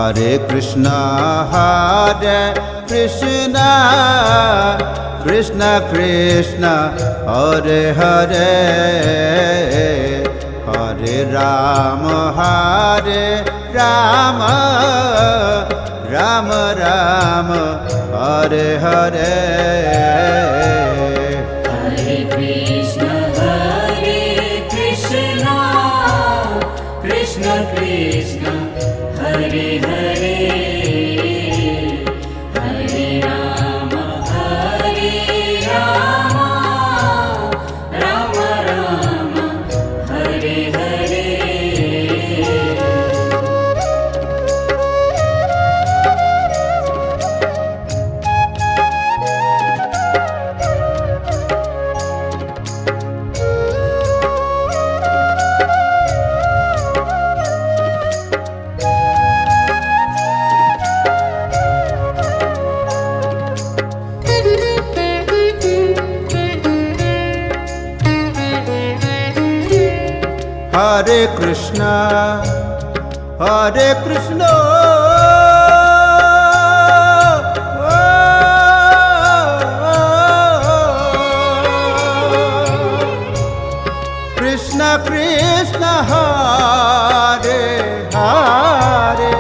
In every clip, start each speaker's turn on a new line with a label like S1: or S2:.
S1: Hare Krishna Krishna Krishna Hare Hare Hare Rama Rama Rama Hare Hare
S2: Hare Krishna Krishna Krishna Hare Hare Hare Rama Rama Rama Hare Hare
S1: Hare Krishna Krishna Krishna Hare Hare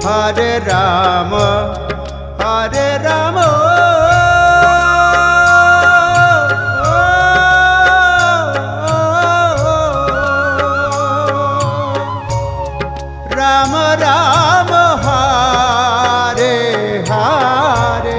S1: Hare Rama Rama Rama Hare Hare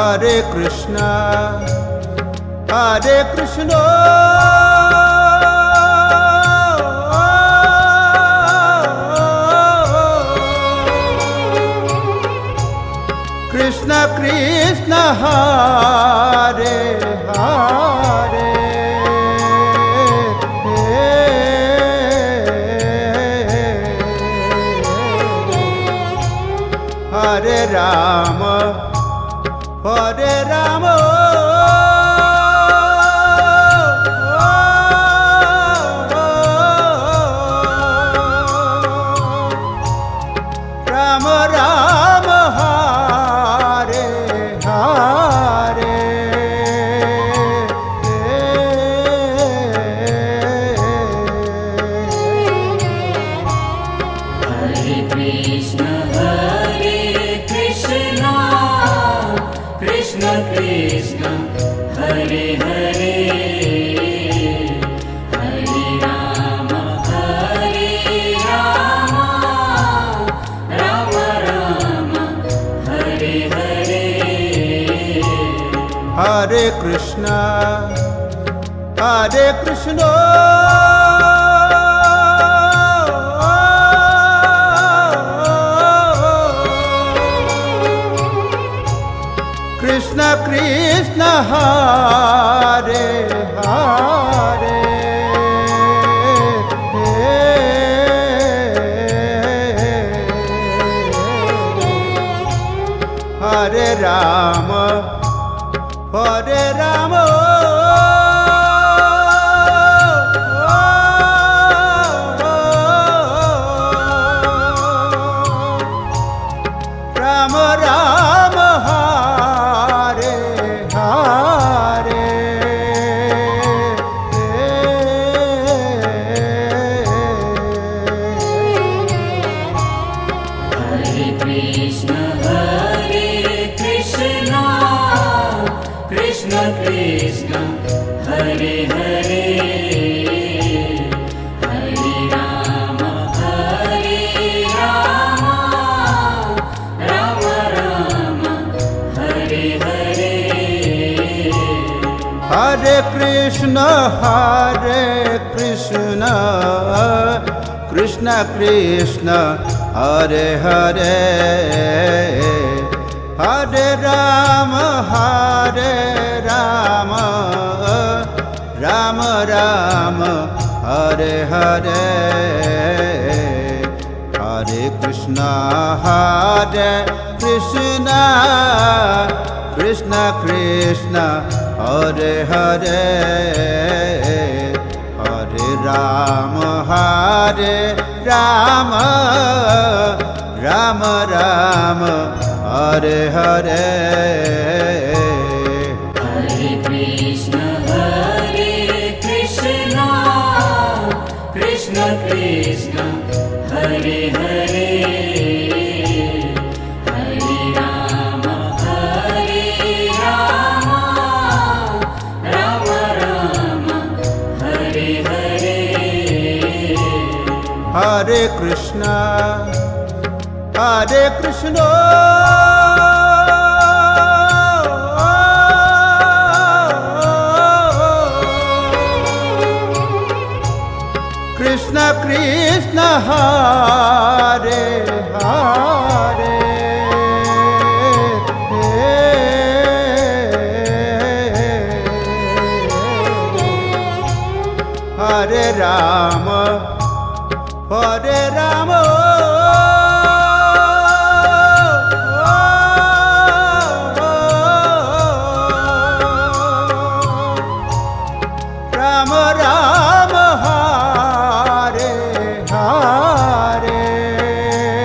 S2: Hare Krishna Krishna Krishna Hare Hare Hare Rama Rama Rama Hare Hare
S1: Hare Krishna Krishna Krishna Hare Hare Hare Rama Rama Rama Hare Hare
S2: Hare Krishna Krishna Krishna Hare Hare Hare Rama Rama Rama Hare Hare
S1: Hare Krishna Krishna Krishna Hare Hare Hare Rama Rama Rama Hare Hare
S2: Hare Krishna, Krishna Krishna, Hare Hare, Hare Rama, Rama Rama, Hare Hare.
S1: Hare Krishna, Krishna Krishna, Hare Hare, Hare Rama, Rama Rama, Hare Hare. Hare Krishna, Krishna Krishna, Hare Hare, Hare Rama, Rama Rama, Hare Hare.
S2: Hare Krishna, Krishna Krishna, Hare Hare, Hare Rama, Rama Rama, Hare Hare.
S1: Hare Krishna, Krishna Krishna, Hare Hare, Hare Rama, Rama Rama, Hare Hare.
S2: Hare Krishna,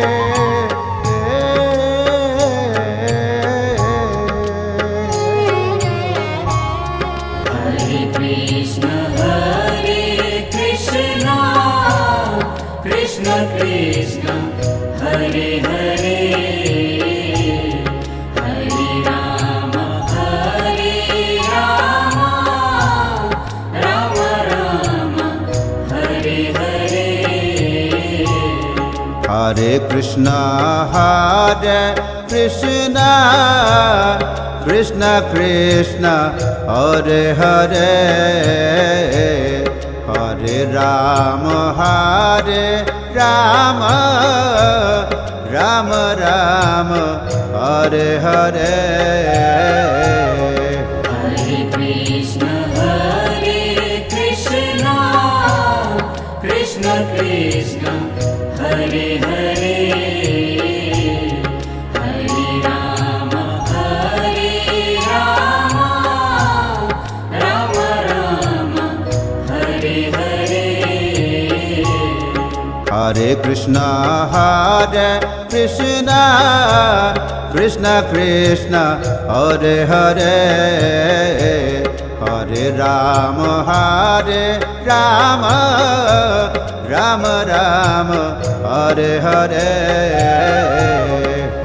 S2: Krishna Krishna, Hare Hare, Hare Rama, Rama Rama, Hare Hare.
S1: Hare Krishna, Krishna Krishna, Hare Hare, Hare Rama, Rama Rama, Hare Hare.
S2: Hare Krishna, Krishna Krishna, Hare Hare, Hare Rama, Rama Rama, Hare Hare.
S1: Hare Krishna, Krishna Krishna, Hare Hare, Hare Rama, Rama Rama, Hare Hare.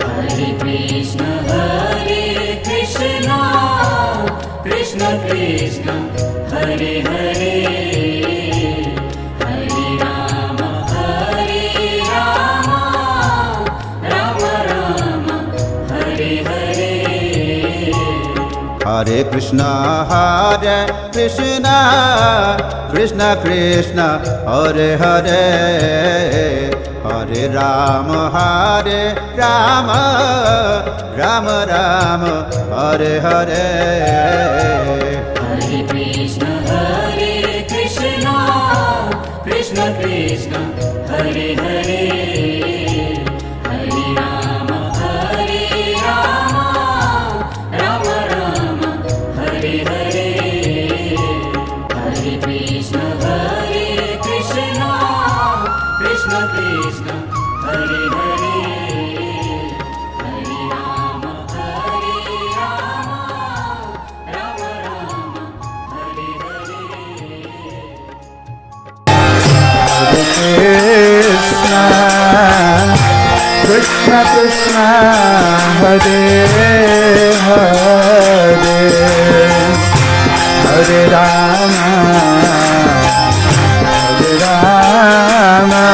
S2: Hare Krishna, Krishna Krishna, Hare Hare, Hare Rama, Rama Rama, Hare Hare.
S1: Hare Krishna, Krishna Krishna, Hare Hare, Hare Rama, Rama Rama, Hare Hare.
S2: Hare Krishna, Krishna Krishna, Hare Hare, Hare Rama, Rama Rama, Hare Hare. Hare Krishna, Krishna Krishna, Hare Hare, Hare Rama, Rama Rama, Hare Hare.
S1: Krishna Krishna Krishna Hare Hare Hare Rama Hare Rama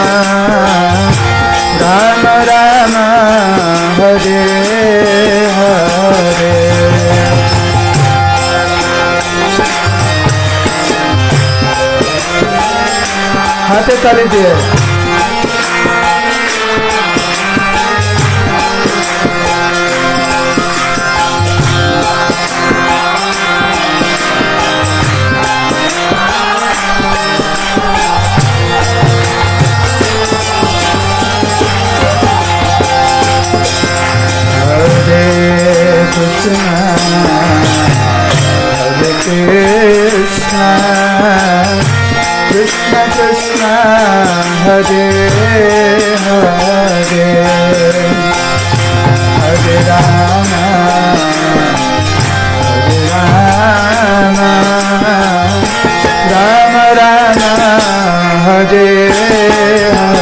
S1: Rama Rama Hare Hare হাতে তালি দিয়ে Krishna Krishna Hare Hare Hare Rama Hare Rama Rama Rama Hare Hare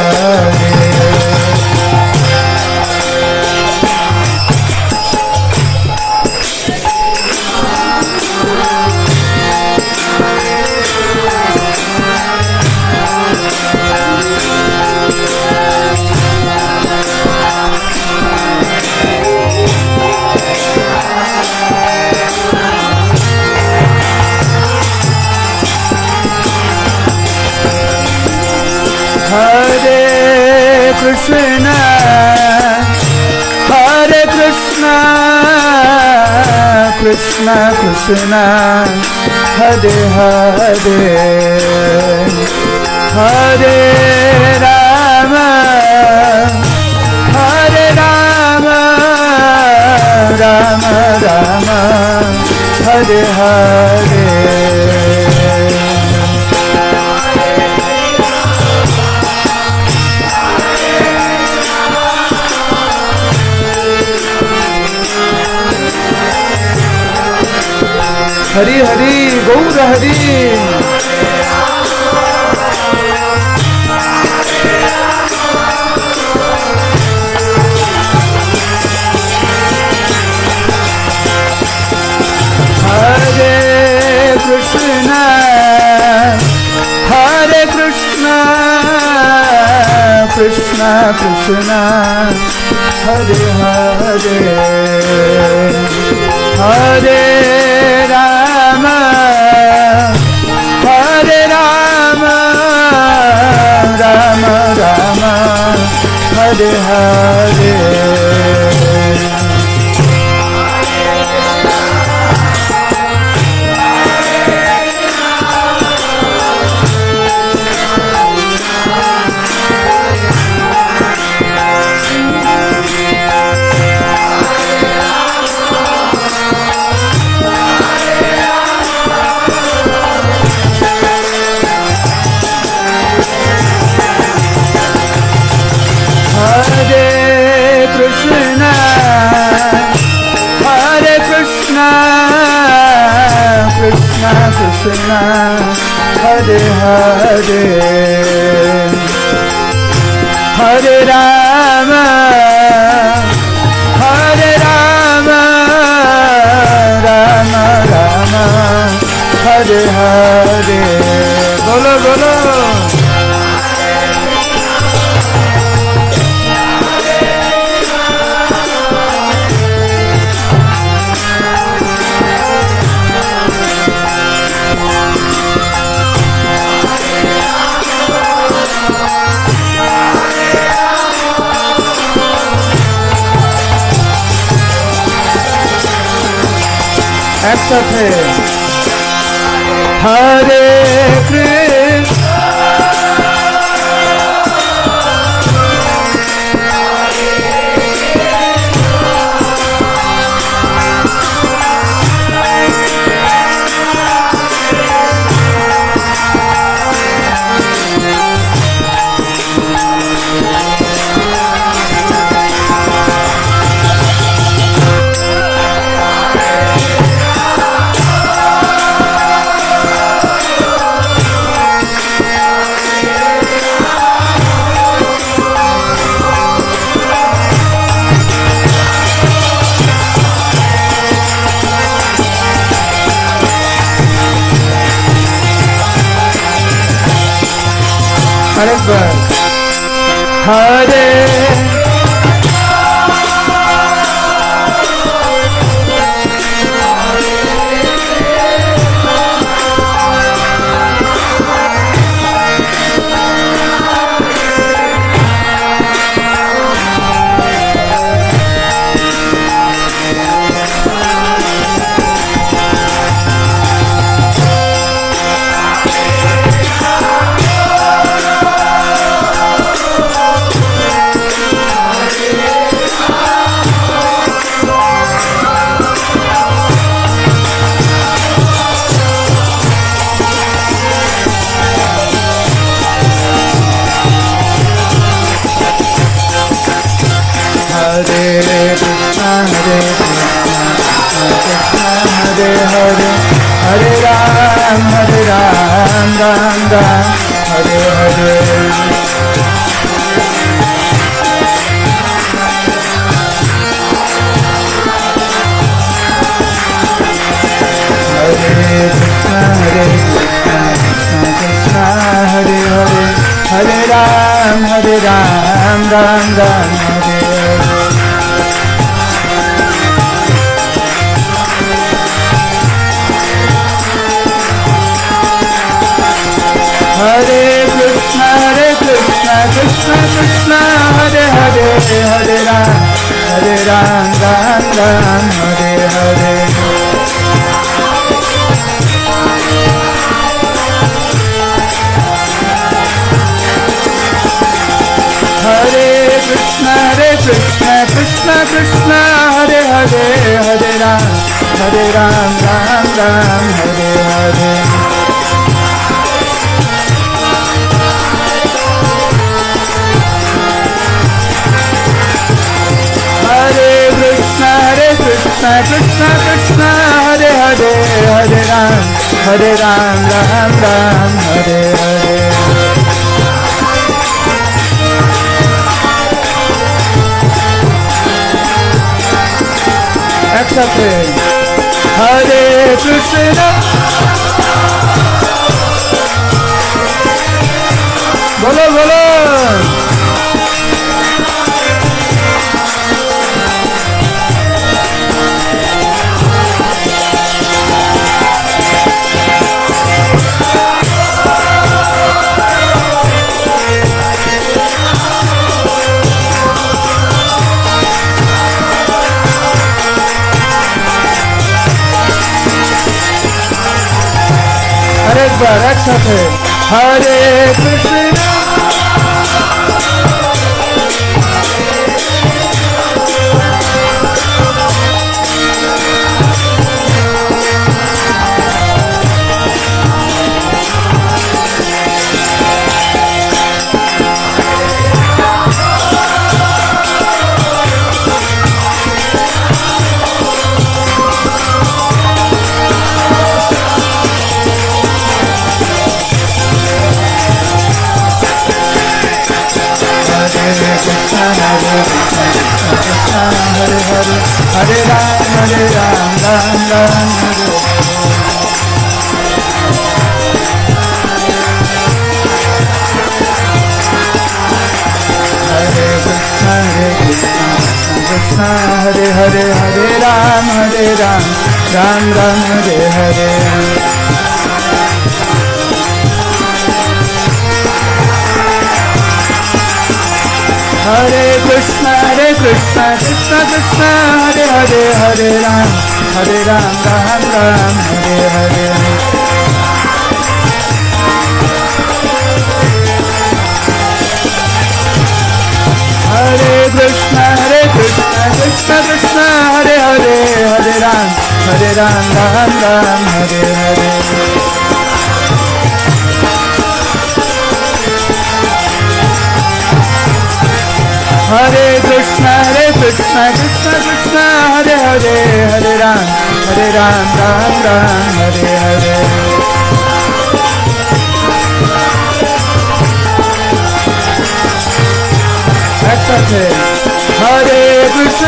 S1: Hare Krishna Hare Krishna Krishna Krishna Hare Hare Hare Rama Hare Rama Rama Rama Hare Hare Hari Hari गौर हरि हरे Krishna Krishna Krishna Hare Hare Hare Ram Ram Ram Hare Hare Krishna Krishna Hare Hare Hare Rama Rama Rama Hare Hare Bolo Bolo একসাথে হরে কৃষ্ণ একবার হরে Hare Ram, Ram Ram, Hare Hare. Hare Krishna, Krishna Krishna, Hare Hare. Hare Ram, Ram Ram, Hare Hare. Hare Krishna, Krishna Krishna, Hare Hare. Hare Ram, Ram Ram, Hare Hare. Hare Krishna, Krishna Krishna, Hare Hare. Hare Ram, Ram Ram, Hare Hare. Hare Krishna, Krishna Krishna, Hare Hare. Hare Ram, Ram Ram, Hare Hare. একসাথে হরে কৃষ্ণ বলো বলো আরেকবার একসাথে হরে Krishna Hare Hare, Hare Ram, Ram Ram, Hare Hare Krishna, Hare Hare, Hare Ram, Ram Ram, Hare Hare. Hare Krishna, Krishna Krishna, Hare Hare, Hare Ram, Ram Ram, Hare Hare. Hare Krishna, Krishna Krishna, Hare Hare, Hare Ram, Ram Ram, Hare Hare. Hare Krishna, Krishna Krishna, Hare Hare, Hare Ram, Ram Ram, Hare Hare. একসাথে হরে Krishna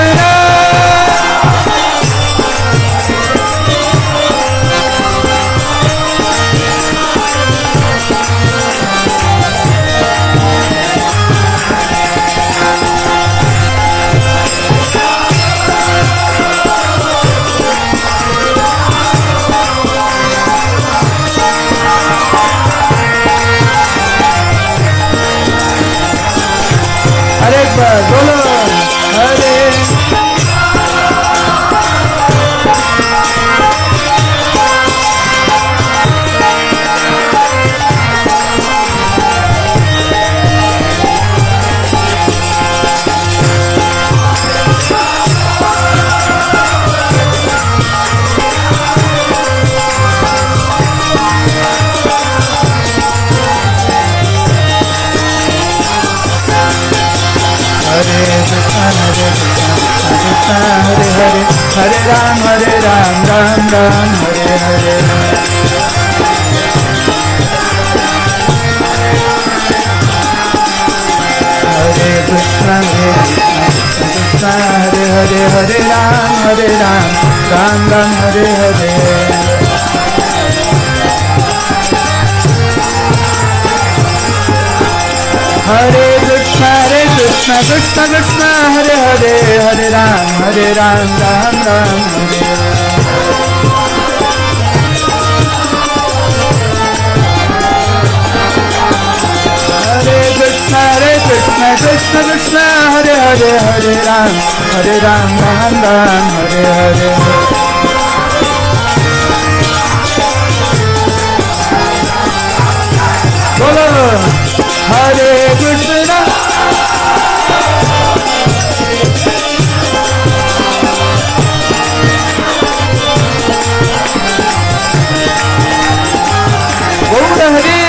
S1: Krishna Hare Hare Hare Ram Ram Ram Hare Hare Hare Krishna Krishna Hare Hare Hare Ram Ram Ram Hare Hare Hare Krishna Krishna Krishna Hare Hare Hare Ram Ram Ram Hare Hare Krishna Krishna Krishna Hare Hare Hare Ram Ram Ram Hare Hare Bolo Hare Krishna Gaura Hare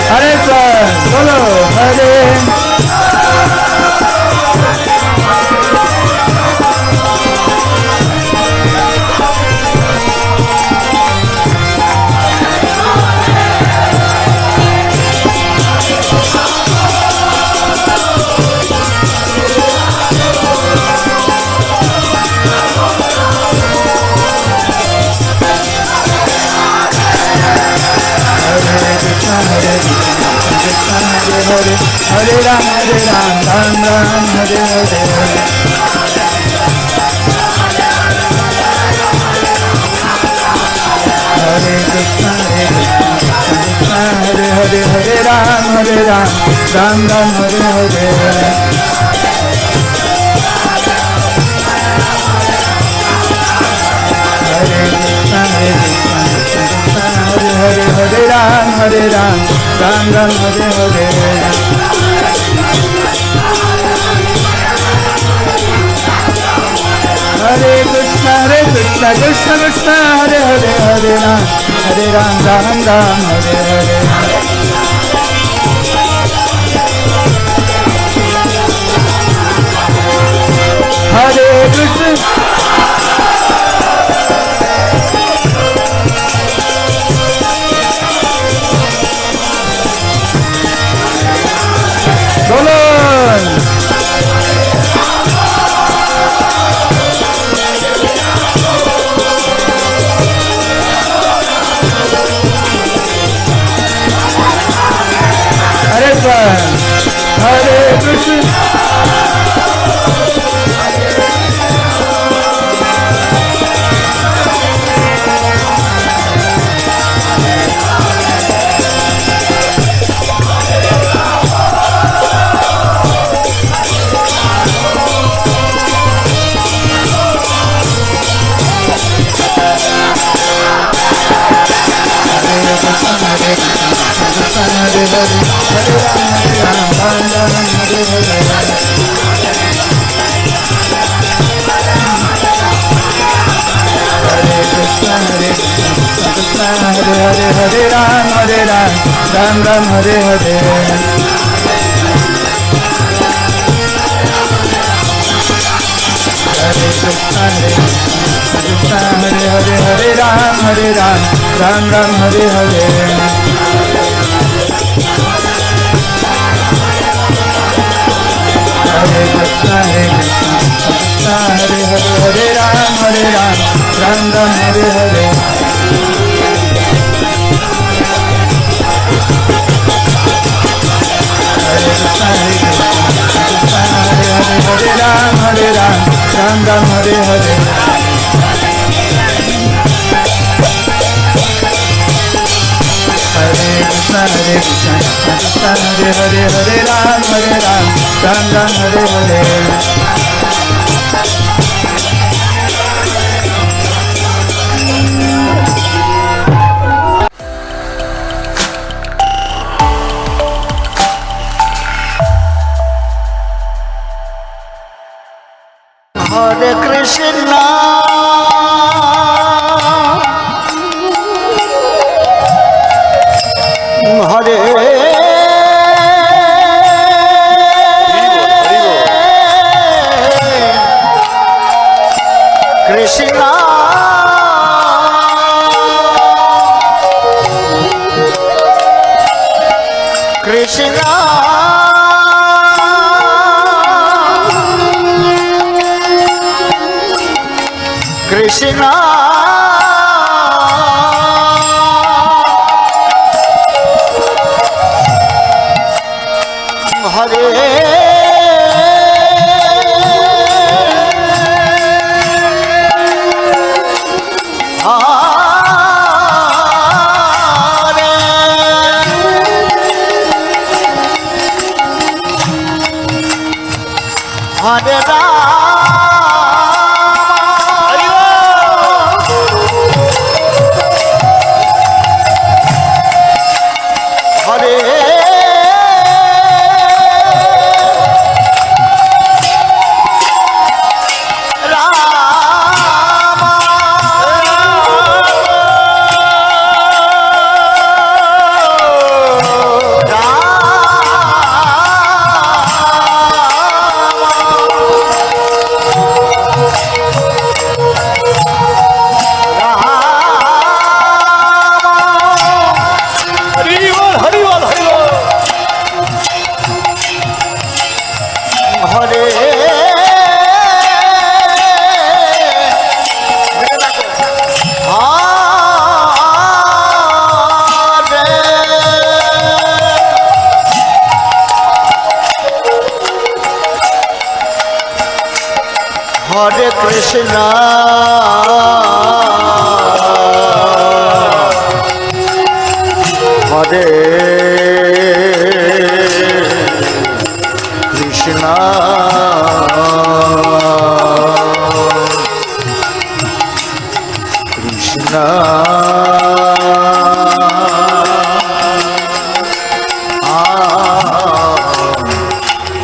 S1: Hare Bolo Hare Hare Ram Ram Ram Hare Hare Hare Krishna Hare Hare Hare Ram Ram Ram Hare Hare Hare Krishna Hare Hare Hare Ram Ram Ram Hare Hare Hare Krishna Krishna Krishna Hare Hare Hare Ram Ram Ram Hare Hare Hare Krishna Bolo Hare Krishna Hare Hare Ram Ram Hare Hare Hare Krishna Hare Hare Ram Ram Hare Hare Hare Krishna Hare Ram Ram Hare Hare Hare Krishna Hare Ram Ram Hare Hare Hare Krishna Hare Ram Ram Hare Hare Hare Krishna Hare Ram Ram Hare Hare
S3: Hare Krishna Krishna Krishna Hare Hare Hare Hare Krishna Hare Krishna Krishna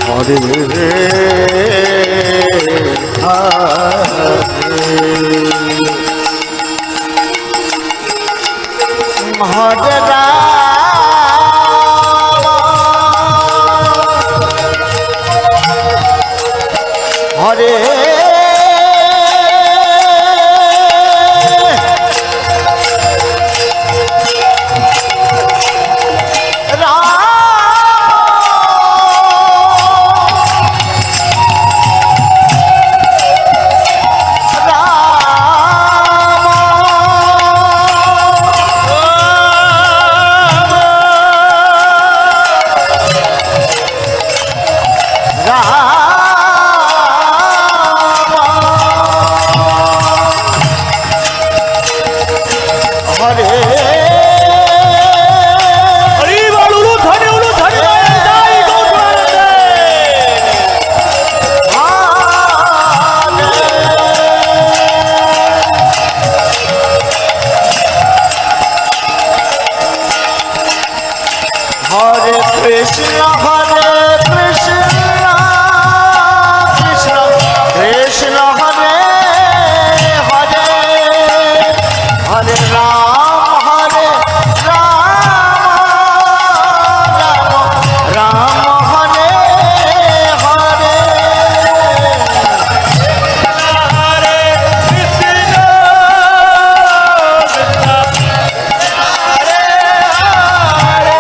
S3: Hare Hare Hare Krishna Hare Krishna Krishna Krishna Hare Hare Hare Ram Hare Ram Ram Hare Hare Hare Krishna Hare Hare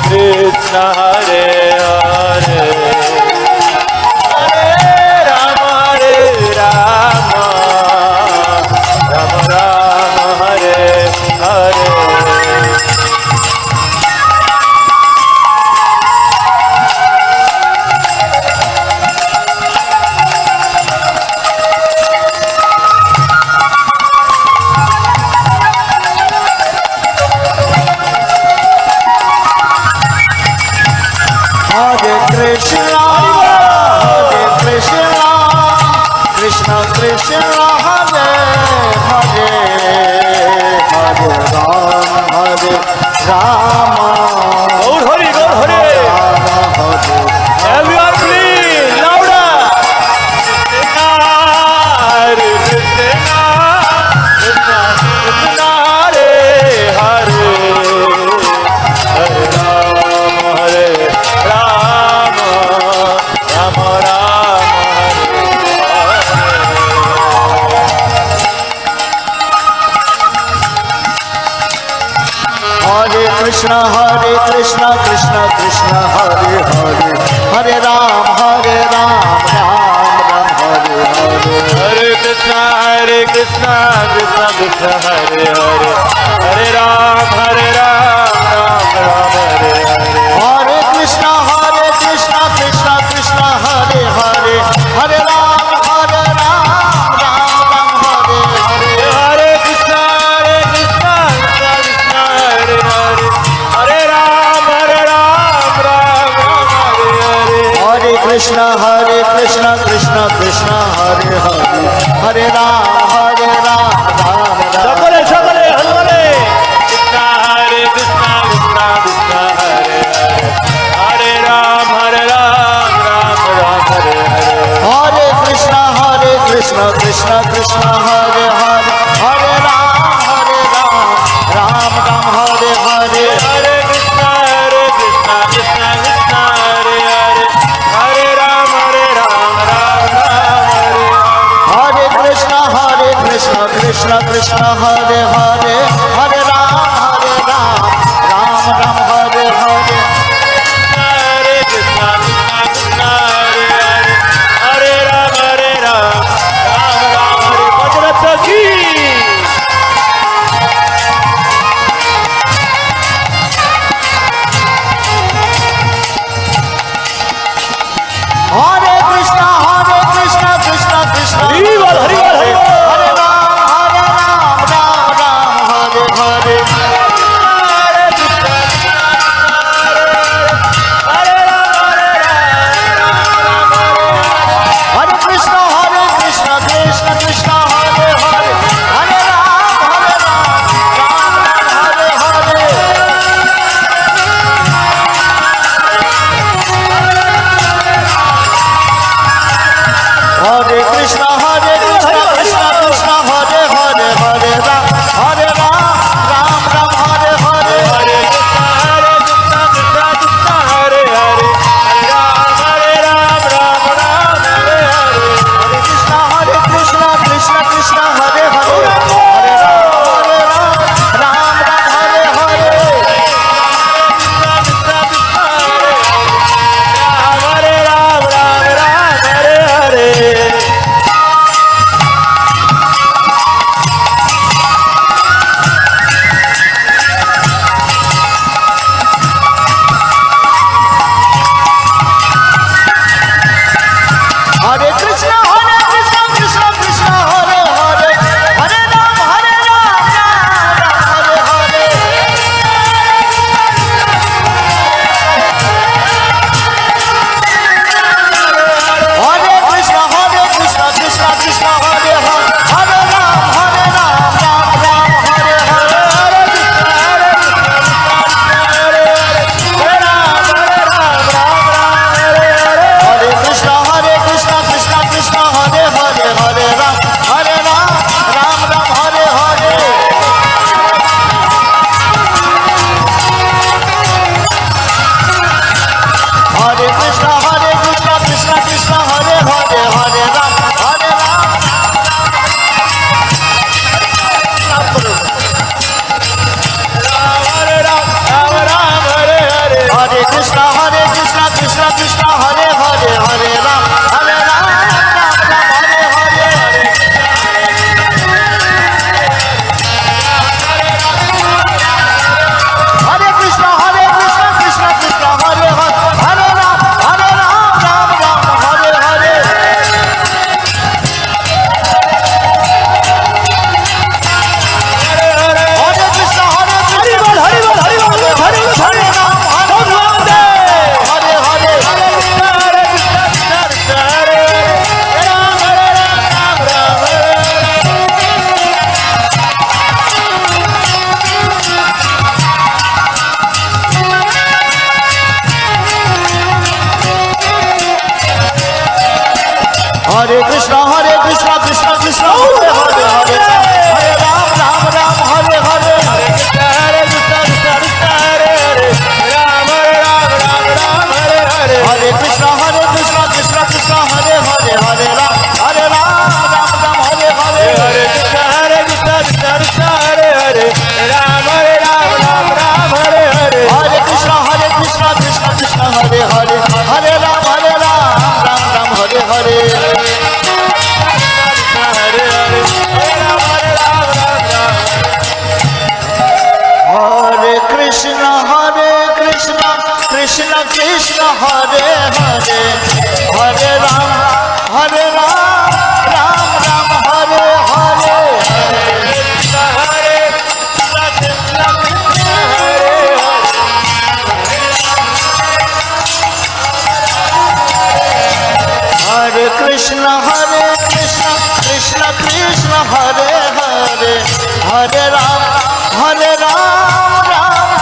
S3: Krishna Hare Hare Hare Ram Ram Ram Hare Hare
S1: Hare Krishna, Hare Krishna, Krishna Krishna, Hare Hare, Hare Ram, Hare Rama,
S3: Gour Hari Gour Hari
S1: Rama Hare
S3: Everyone please, louder! Hare Krishna, Krishna Krishna, Hare Hare, Hare Ram, Ram Ram,
S1: Hare Krishna, Hare Krishna, Krishna Krishna, Hare Hare, Hare Ram, Ram Ram, Hare Hare.
S3: Hare Krishna, Krishna Krishna, Hare Hare, Hare Ram, Ram Ram, Hare Hare.
S1: Hare Krishna, Krishna Krishna, Hare Hare, Hare Ram, Ram Ram, Hare Hare.
S3: Hare Krishna, Krishna Krishna, Hare Hare, Hare Ram, Ram Ram, Hare Hare.
S1: Hare Krishna, Krishna Krishna, Hare Hare, Hare Ram, Ram Ram.
S3: সকলে সকলে হরে কৃষ্ণ হরে কৃষ্ণ কৃষ্ণ কৃষ্ণ হরে হরে, হরে Ram Ram Ram Hare Hare.
S1: Hare Krishna, Krishna Krishna, Hare Hare, Hare Ram, Ram Ram, Hare Hare.
S3: Hare Krishna, Krishna Krishna, Hare Hare, Hare Ram, Ram Ram, Hare Hare.
S1: Hare Krishna, Krishna Krishna, Hare Hare, Hare Ram, Ram Ram, Hare Hare.
S3: Hare Krishna, Krishna Krishna, Hare Hare, Hare Ram, Ram Ram, Hare বজরথ কি
S1: Hare Krishna, Krishna Krishna,
S3: Hari বল হরি বল হরি বল.
S1: Hare Ram, Ram Ram, Hare Hare. Hare Krishna, Krishna Krishna, Hare Hare, Hare Ram, Ram Ram, Hare Hare. Hare Krishna, Krishna Krishna, Hare Hare, Hare Ram, Ram Ram, Hare Hare.
S3: Hare Krishna, Krishna Hare Hare, Hare Ram, Ram Ram, Hare Hare.
S1: Hare Krishna, Krishna Hare Hare, Hare Ram, Ram Ram, Hare Hare.
S3: Hare Ram, Ram Ram, Hare Hare.
S1: Hare Ram, Hare Ram, Ram Ram, Hare Hare. Hare Krishna, Krishna Krishna, Hare Hare, Hare Ram, Ram Ram, Hare Hare. Hare Krishna, Hare Ram, Hare Krishna, Krishna Krishna, Hare Hare, Hare Ram, Ram Hare Hare. Hare Krishna, Krishna Krishna, Hare Hare, Hare Ram, Ram Hare Hare. Hare Krishna, Krishna Krishna, Hare Hare, Hare Ram, Ram Hare Hare. Hare Krishna, Krishna Krishna, Hare Hare, Hare Ram, Ram Hare Hare. Hare Krishna, Krishna Krishna, Hare Hare, Hare Ram, Ram Hare Hare. Hare Krishna, Krishna Krishna, Hare Hare, Hare Ram, Ram Hare Hare. Hare Krishna, Krishna Krishna, Hare Hare, Hare Rama,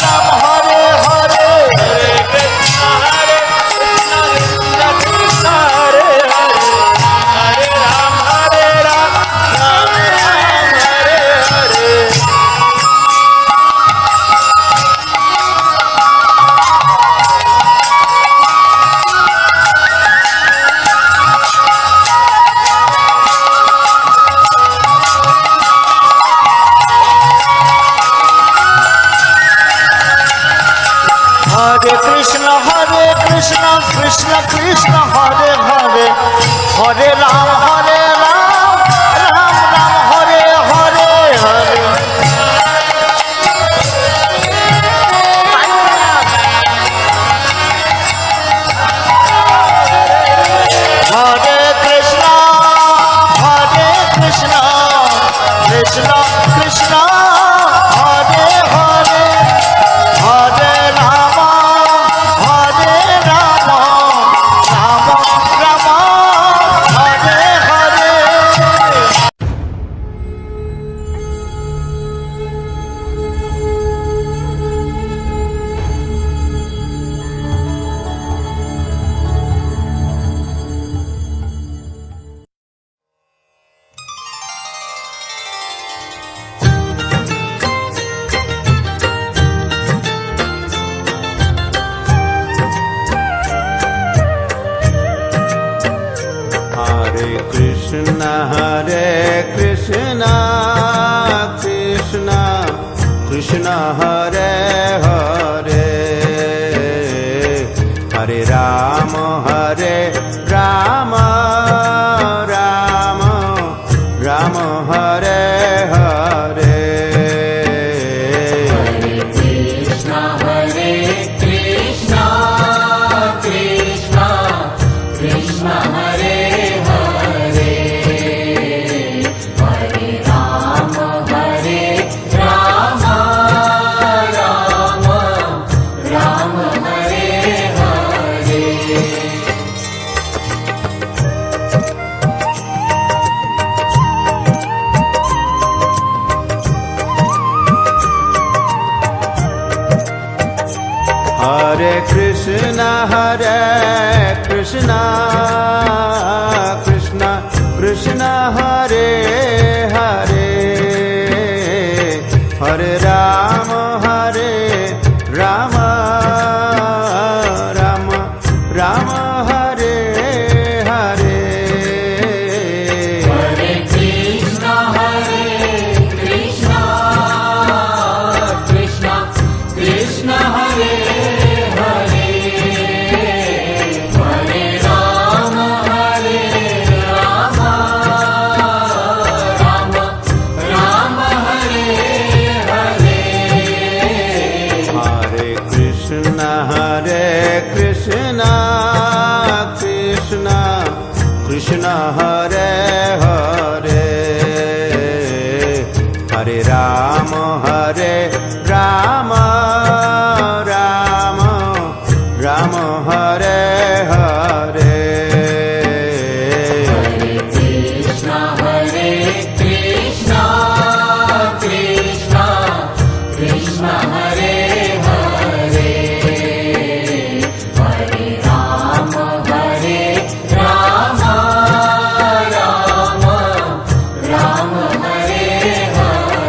S1: Rama Hare Hare.
S4: Hare Krishna, Krishna Krishna, Hare Hare, Hare Ram, Ram Hare Hare.
S2: Krishna Krishna, Krishna Hare Hare, Hare Ram, Ram Hare Hare.
S4: Hare Krishna, Krishna Krishna, Hare Hare, Hare Ram, Ram Hare Hare.
S2: Hare Krishna, Krishna Krishna, Hare Hare, Hare Ram,
S4: Hare Krishna, Krishna Krishna Hare Hare, Hare Rama, Hare Rama, Rama Rama, Hare Hare.
S2: Krishna Hare Krishna, Krishna Krishna Hare Hare, Hare Rama, Hare Rama, Rama Rama, Hare Hare.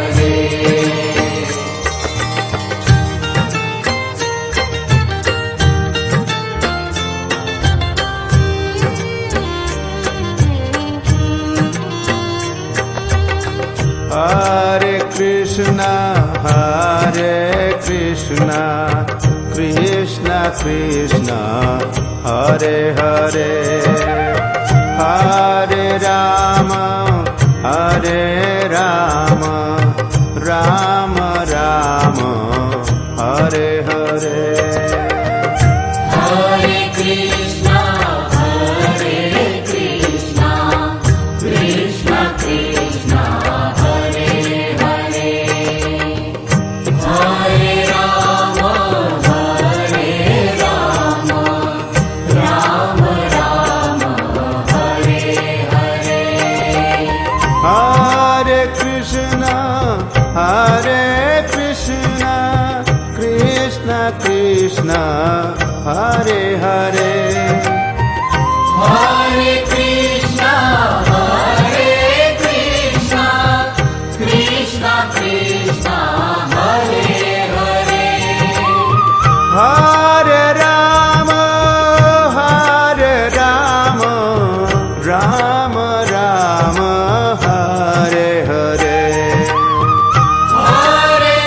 S4: Hare Krishna, Krishna Krishna, Hare Hare, Hare Rama, Rama Rama, Hare Hare.
S2: Hare Krishna, Krishna Krishna, Hare Hare, Hare Rama, Rama Rama, Hare Hare.
S4: Hare Krishna, Krishna Krishna, Hare Hare,
S2: Hare Krishna, Krishna Krishna, Hare Hare,
S4: Hare Rama, Rama Rama, Hare Hare,
S2: Hare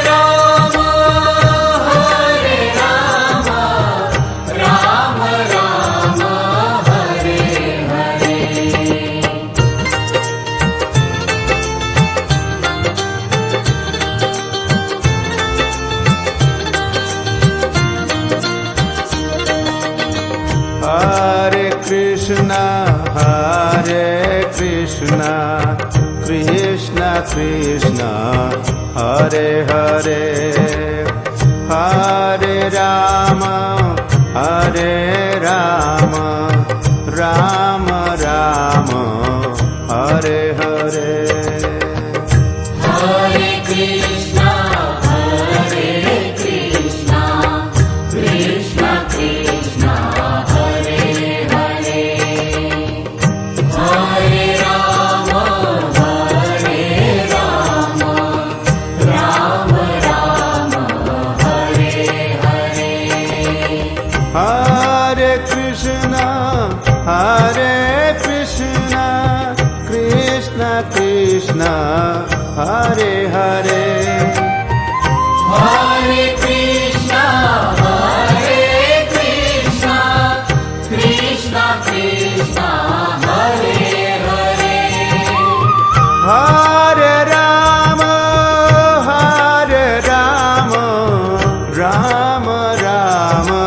S2: Rama, Rama Rama, Hare Hare.
S4: Hare Krishna, Krishna Krishna, Hare Hare, Hare Rama, Rama Rama, Hare Hare.
S2: Hare Krishna, Krishna Krishna, Hare Hare, Hare Rama, Rama Rama, Hare Hare.
S4: Hare Krishna, Krishna Krishna, Hare Hare,
S2: Hare Krishna, Krishna Krishna, Hare Hare,
S4: Hare Rama, Rama Rama,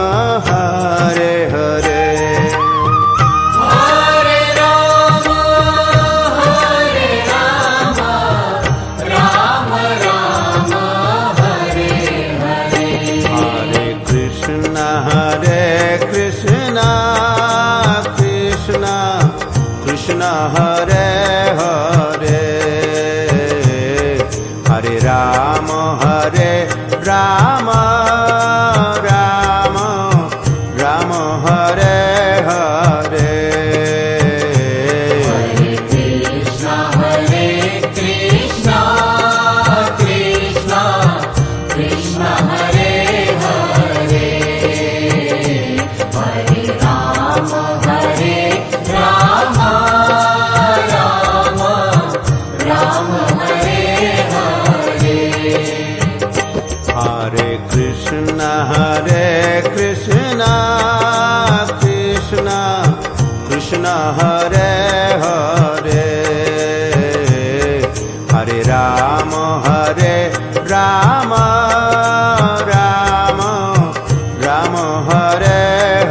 S4: Hare Hare,
S2: Hare Rama, Rama Rama, Hare Hare.
S4: Hare Krishna, Krishna Krishna, Hare Hare, Hare Rama, Rama Rama, Hare Hare.
S2: Hare Krishna, Krishna Krishna, Hare Hare,
S4: Hare